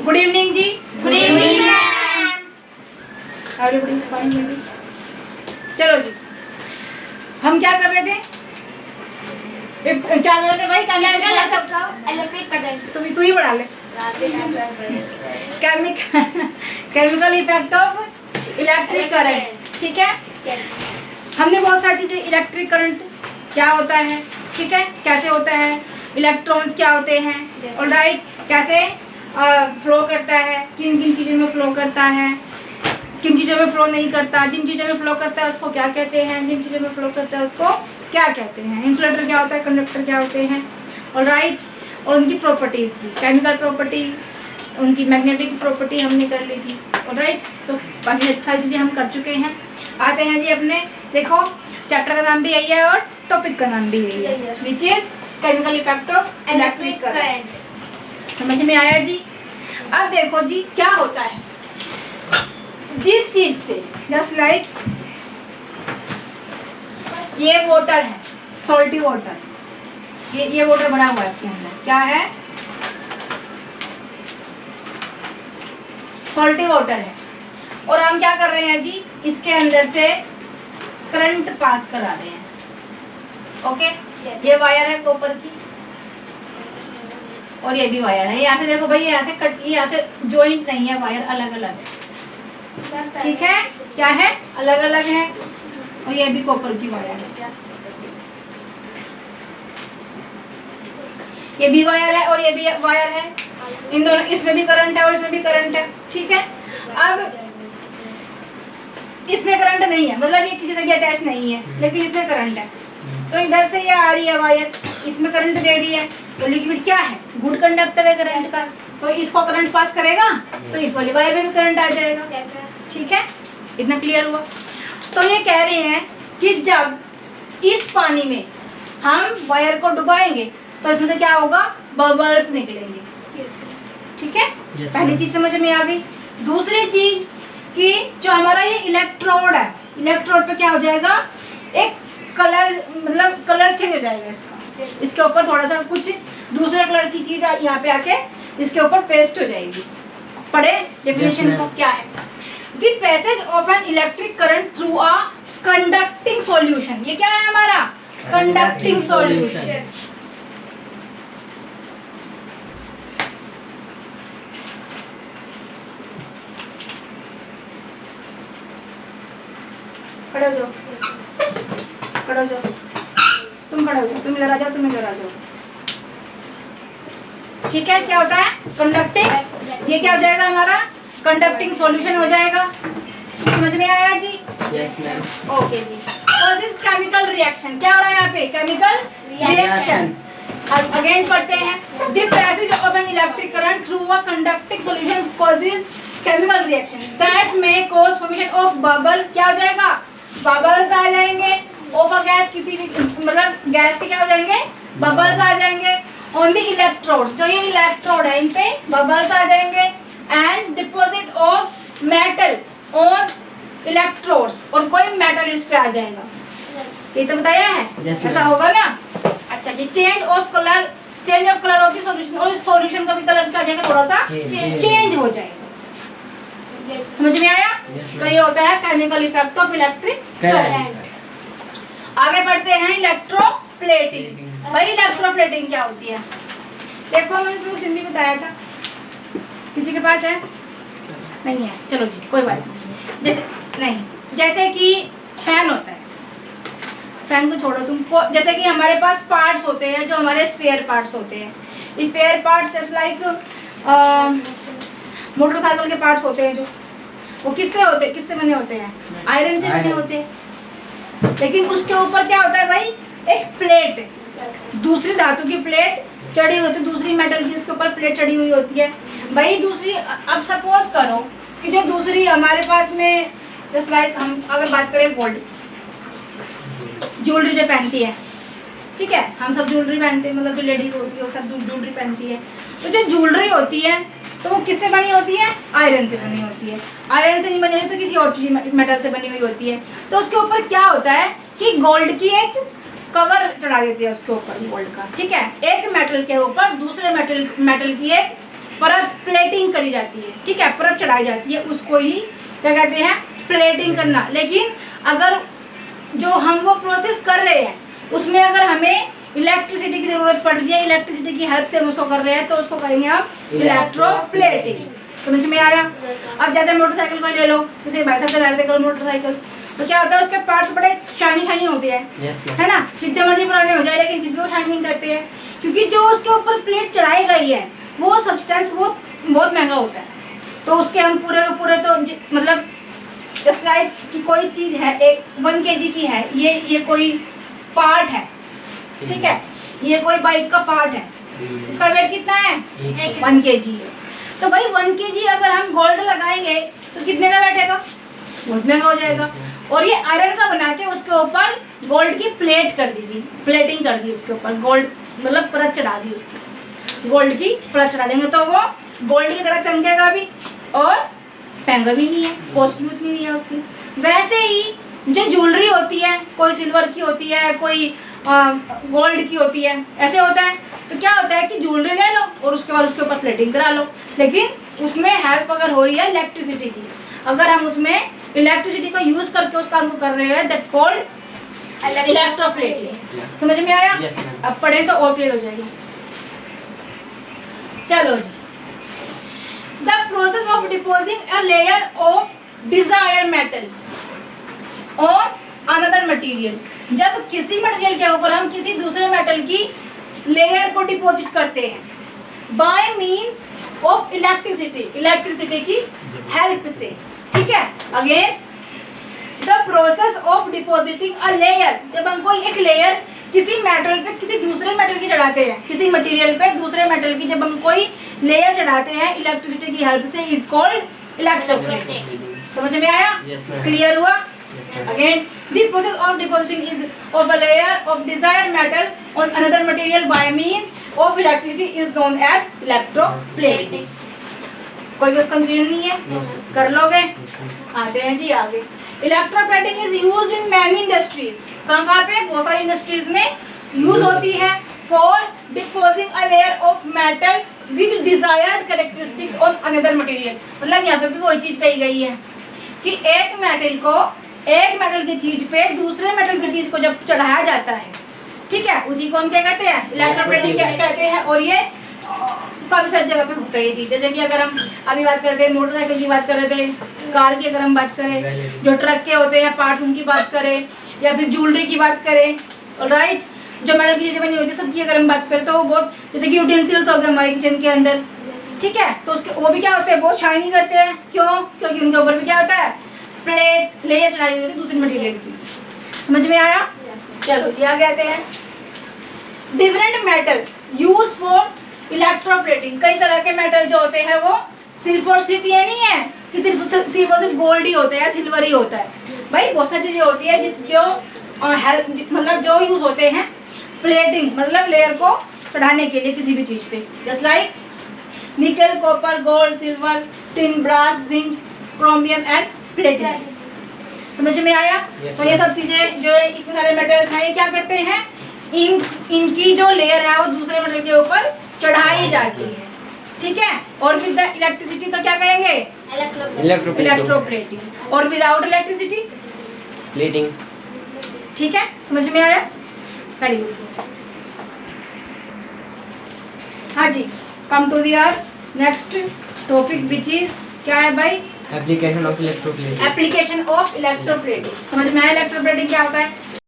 Good evening जी। Good evening ma'am. चलो जी, हम क्या कर रहे थे? क्या कर रहे थे भाई? Electric current. तू ही पढ़ा ले। Chemical effect of electric current. ठीक है, हमने बहुत सारी चीजें, इलेक्ट्रिक करंट क्या होता है, ठीक है, कैसे होता है, इलेक्ट्रॉन्स क्या होते हैं, ऑलराइट, कैसे फ्लो करता है, किन किन चीज़ों में फ्लो करता है, किन चीज़ों में फ्लो नहीं करता, जिन चीज़ों में फ्लो करता है उसको क्या कहते हैं, जिन चीज़ों में फ्लो करता है उसको क्या कहते हैं, इंसुलेटर क्या होता है, कंडक्टर क्या होते हैं, ऑलराइट, और उनकी प्रॉपर्टीज़ भी, केमिकल प्रॉपर्टी, उनकी मैग्नेटिक प्रॉपर्टी हमने कर ली थी, ऑलराइट। तो बाकी सारी चीज़ें हम कर चुके हैं। आते हैं जी अपने, देखो चैप्टर का नाम भी यही है और टॉपिक का नाम भी यही है, which is chemical effect of electric current. समझ में आया जी? अब देखो जी क्या होता है, जिस चीज से, जस्ट लाइक ये वाटर है, सॉल्टी वाटर, ये वाटर भरा हुआ है, इसके अंदर क्या है, सॉल्टी वाटर है, और हम क्या कर रहे हैं जी, इसके अंदर से करंट पास करा रहे हैं। ओके, ये वायर है कॉपर की और ये भी वायर है। यहाँ से देखो भाई, यहाँ से कट, यहाँ से जॉइंट नहीं है, वायर अलग अलग है, ठीक है, क्या है, अलग अलग है, और ये भी कॉपर की वायर है, ये भी वायर है और ये भी वायर है, इन दोनों, इसमें भी करंट है और इसमें भी करंट है, ठीक है। अब इसमें करंट नहीं है, मतलब ये किसी से भी अटैच नहीं है, लेकिन इसमें करंट है, तो इधर से ये आ रही है वायर, इसमें करंट दे रही है, तो लिक्विड क्या है, गुड कंडक्टर है करंट का, तो इसको करंट पास करेगा तो इस वाली वायर में भी करंट आ जाएगा, ठीक है, इतना क्लियर हुआ। तो ये कह रहे हैं कि जब इस पानी में हम वायर को डुबाएंगे तो इसमें से क्या होगा, बबल्स निकलेंगे, ठीक है, पहली चीज समझ में आ गई। दूसरी चीज कि जो हमारा ये इलेक्ट्रोड है, इलेक्ट्रोड पे क्या हो जाएगा, एक कलर, मतलब कलर चेंज हो जाएगा इसका, इसके ऊपर थोड़ा सा कुछ दूसरे कलर की चीज यहाँ पे आके इसके ऊपर पेस्ट हो जाएगी। पढ़े डेफिनेशन को, क्या है, the passage of an electric current through a conducting solution. ये क्या है हमारा, कंडक्टिंग सॉल्यूशन। खड़े हो जाओ, खड़े हो जाओ, तुम खड़े हो जाओ, तुम इधर आ जाओ, तुम इधर आ जाओ, ठीक है। क्या होता है, कंडक्टिंग, ये क्या हो जाएगा हमारा, कंडक्टिंग सॉल्यूशन हो जाएगा। समझ में आया जी? Yes ma'am. ओके जी। कॉजेस केमिकल रिएक्शन, क्या हो रहा है यहाँ पे, केमिकल रिएक्शन। अगेन पढ़ते हैं, the passage of an electric current through a conducting solution causes chemical reaction that में कॉज फॉर्मेशन ऑफ बबल। क्या हो जाएगा, बबल्स आ जाएंगे, ऑफ अ गैस, किसी भी मतलब गैस के क्या हो जाएंगे, बबल्स आ जाएंगे, ऑन द इलेक्ट्रोड्स, जो ये इलेक्ट्रोड है इन पे बबल्स आ जाएंगे, and deposit of metal on electrodes, और कोई मेटल इस पे आ जाएगा, ये तो बताया है, ऐसा होगा ना। अच्छा जी, change of colour, change of colour of the solution, और इस सॉल्यूशन का भी कलर क्या हो जाएगा, थोड़ा सा चेंज हो जाएगा। समझ में आया? तो ये होता है chemical effect of electric current. आगे बढ़ते हैं, इलेक्ट्रोप्लेटिंग। भाई इलेक्ट्रोप्लेटिंग क्या होती है, देखो मैंने तुमको हिंदी बताया था, किसी के पास है, नहीं है, चलो जी कोई बात नहीं। जैसे नहीं, जैसे कि फैन होता है, फैन को छोड़ो तुमको, जैसे कि हमारे पास पार्ट्स होते हैं, जो हमारे स्पेयर पार्ट्स होते हैं, स्पेयर पार्ट्स जैसे लाइक मोटरसाइकिल के पार्ट्स होते हैं, जो वो किससे होते हैं, किससे बने होते हैं, आयरन से बने होते हैं, लेकिन उसके ऊपर क्या होता है भाई, एक प्लेट, दूसरी धातु की प्लेट चढ़ी होती है, दूसरी मेटल की उसके ऊपर प्लेट चढ़ी हुई होती है भाई। दूसरी, अब सपोज करो कि जो दूसरी हमारे पास में, जस्ट लाइक हम अगर बात करें गोल्ड, ज्वेलरी जो पहनती है, ठीक है, हम सब ज्वेलरी पहनते हैं, मतलब जो लेडीज होती है वो सब ज्वेलरी पहनती है, तो जो ज्वेलरी होती है तो वो किससे बनी होती है, आयरन से बनी होती है, आयरन से नहीं बनी होती तो किसी और चीज मेटल से बनी हुई होती है। तो उसके ऊपर क्या होता है कि गोल्ड की एक कवर चढ़ा देते हैं उसके ऊपर गोल्ड का, ठीक है, एक मेटल के ऊपर दूसरे मेटल की एक परत प्लेटिंग करी जाती है, ठीक है, परत चढ़ाई जाती है, उसको ही क्या कहते हैं, प्लेटिंग करना। लेकिन अगर जो हम वो प्रोसेस कर रहे हैं उसमें अगर हमें इलेक्ट्रिसिटी की ज़रूरत पड़ रही है, इलेक्ट्रिसिटी की हेल्प से हम उसको कर रहे हैं, तो उसको करेंगे हम इलेक्ट्रोप्लेटिंग। समझ में आया? अब जैसे मोटरसाइकिल को ले लो, जैसे बाइसाइकिल चला रहे थे मोटरसाइकिल, तो क्या होता है, उसके पार्ट्स बड़े शाइनी होते हैं, है ना, जितने मर्जी पुराने हो जाए लेकिन फिर भी वो शाइनिंग करते हैं, क्योंकि जो उसके ऊपर प्लेट चढ़ाई गई है वो सब्सटेंस बहुत महंगा होता है। तो उसके हम पूरे तो मतलब जस्ट लाइक कि कोई चीज़ है, एक 1 kg की है, ये कोई पार्ट है, ठीक है, ये कोई बाइक का पार्ट है, इसका वेट कितना है, 1 kg है। तो भाई 1 kg अगर हम गोल्ड लगाएंगे तो कितने का बैठेगा, बहुत महंगा हो जाएगा। और ये आयरन का बना के उसके ऊपर गोल्ड की प्लेट कर दीजिए, प्लेटिंग कर दी उसके ऊपर, गोल्ड मतलब परत चढ़ा दी, उसकी गोल्ड की परत चढ़ा देंगे तो वो गोल्ड की तरह चमकेगा भी और महंगा भी नहीं है, कॉस्टली उतनी नहीं है उसकी। वैसे ही जो ज्वेलरी होती है, कोई सिल्वर की होती है, कोई गोल्ड की होती है, ऐसे होता है। तो क्या होता है कि ज्वेलरी ले लो और उसके बाद उसके ऊपर प्लेटिंग करा लो, लेकिन उसमें हेल्प अगर हो रही है इलेक्ट्रिसिटी की, अगर हम उसमें इलेक्ट्रिसिटी को यूज करके उस काम को कर रहे हैं, दैट कॉल्ड इलेक्ट्रोप्लेटिंग। समझ में आया? अब पढ़ें तो और क्लियर हो जाएगा। चलो जी, the process of depositing a layer of desire metal on another material. जब किसी मटेरियल के ऊपर हम किसी दूसरे मेटल की लेयर को डिपॉजिट करते हैं बाय मींस ऑफ इलेक्ट्रिसिटी की हेल्प से, ठीक है। Again the process of depositing a layer, जब हम कोई एक लेयर किसी मेटल पे किसी दूसरे मेटल की चढ़ाते हैं, किसी मटेरियल पे दूसरे मेटल की जब हम कोई लेयर चढ़ाते हैं इलेक्ट्रिसिटी की हेल्प से, इज कॉल्ड इलेक्ट्रोप्लेटिंग। समझ में आया? क्लियर हुआ? Again, the process of depositing is of a layer of desired metal on another material by means of electricity is known as electroplating. कोई भी कंफ्यूजन नहीं है? कर लोगे? आते हैं जी आगे। Electroplating is use in many industries. कहाँ पे? बहुत सारी इंडस्ट्रीज में यूज होती है for depositing a layer of metal with desired characteristics on another material. मतलब यहाँ पे भी वही चीज कही गई है कि एक मेटल की चीज पे दूसरे मेटल की चीज को जब चढ़ाया जाता है, ठीक है, उसी को हम क्या कहते हैं, इलेक्ट्रोप्लेटिंग कहते हैं। और ये काफी सारी जगह पे होता है ये चीज। जैसे कि अगर हम अभी बात कर रहे थे मोटरसाइकिल की बात कर रहे थे, कार की अगर हम बात करें, जो ट्रक के होते हैं पार्ट उनकी बात करें, या फिर ज्वेलरी की बात करें, राइट, जो मेटल की चीजें बनी होती है सबकी अगर हम बात करें तो वो बहुत, जैसे कि यूटेंसिल्स हो गए हमारे किचन के अंदर, ठीक है, तो उसके वो भी क्या होते हैं, बहुत शाइनी करते हैं। क्यों? क्योंकि उनके ऊपर भी क्या होता है, प्लेट लेयर चढ़ाई हुई होती है दूसरी मटेरियल की। समझ में आया? चलो जी आगे आते हैं। Different metals use for electroplating. कई तरह के मेटल जो होते हैं वो सिर्फ और सिर्फ ये नहीं है कि सिर्फ और सिर्फ गोल्ड ही होता है, सिल्वर ही होता है। भाई बहुत सारी चीजें होती है जो मतलब जो यूज होते हैं प्लेटिंग, मतलब लेयर को चढ़ाने के लिए किसी भी चीज पे, just like nickel, copper, gold, silver, tin, brass, zinc, chromium and platinum. समझ में आया? तो ये सब चीजें जो इतने सारे मेटल्स हैं ये क्या करते हैं, इनकी जो लेयर है वो दूसरे मेटल के ऊपर चढ़ाई जाती है, ठीक है। और विद द इलेक्ट्रिसिटी तो क्या कहेंगे, इलेक्ट्रोप्लेटिंग। और विदाउट इलेक्ट्रिसिटी प्लेटिंग। ठीक है, समझ में आया? Very good. हाँ जी, come to the next topic which is क्या है भाई, application of electroplating. Application of electroplating. समझ में आया इलेक्ट्रोप्लेटिंग क्या होता है?